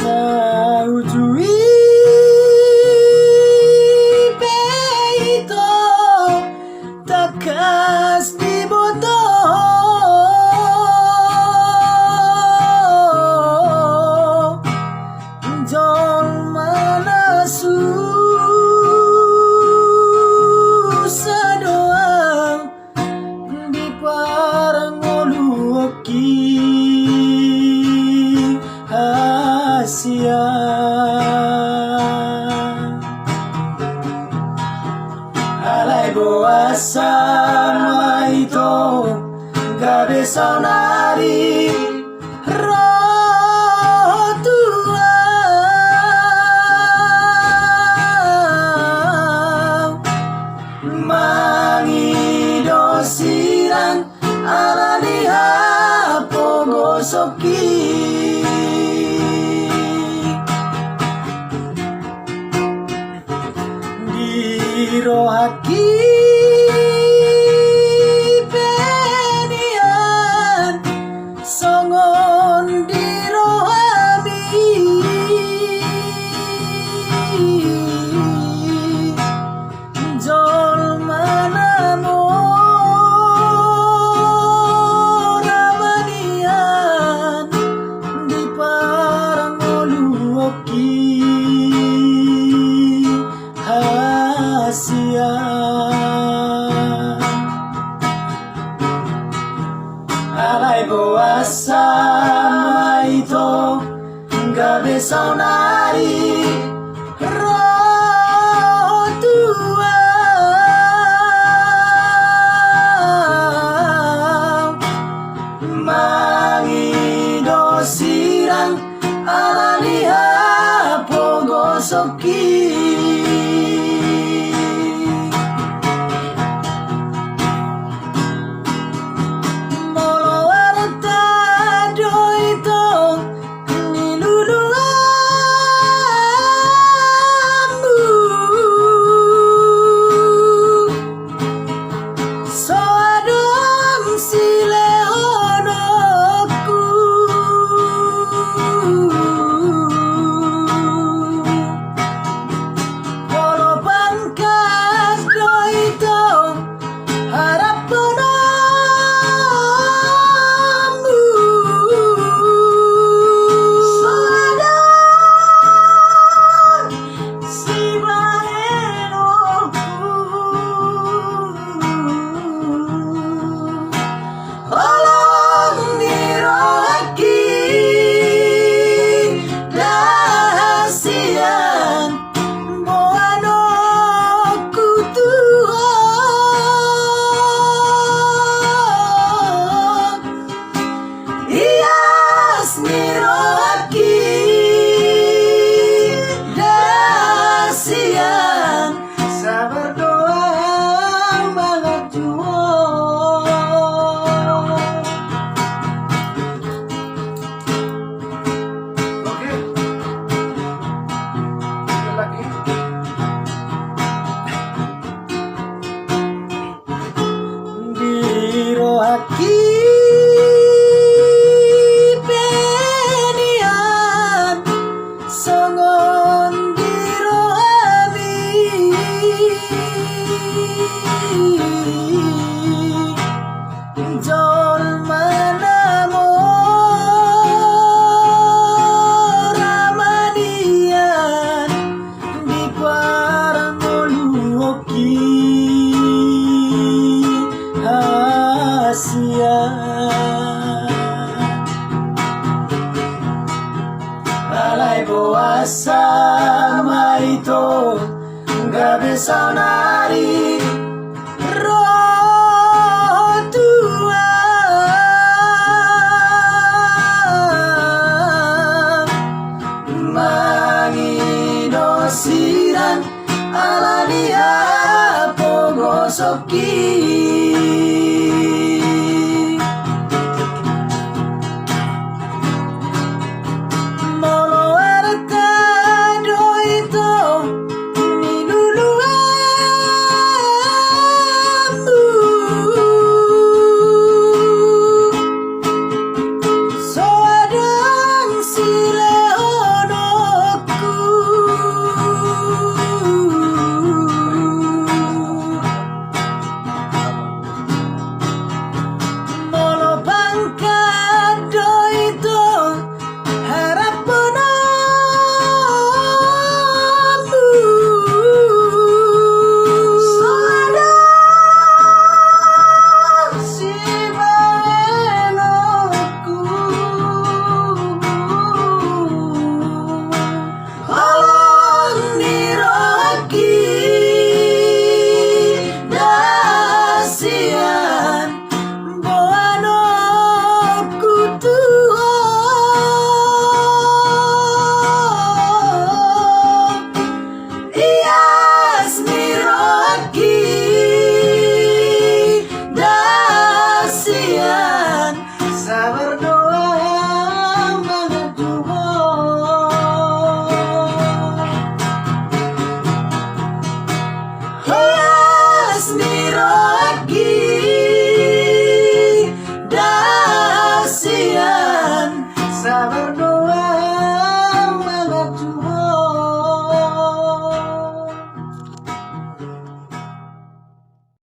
na ujui peito takas di boto jol manasu sadoang di parangoluoki Asia alai boasa maito gabe saunari rotua mangido sirang alani hapo gosoki rohaki penian songon di rohami jol manamo ramanian di parangoluoki Asia alai boasa maito gabe saunari rotua mangido sirang alani hapo gosoki Rohaki penian songon di rohami jol manamo ramanian di parangoluoki Asia alai boasa maito gabe saunari rotua mangido sirang alani hapo gosoki berdoa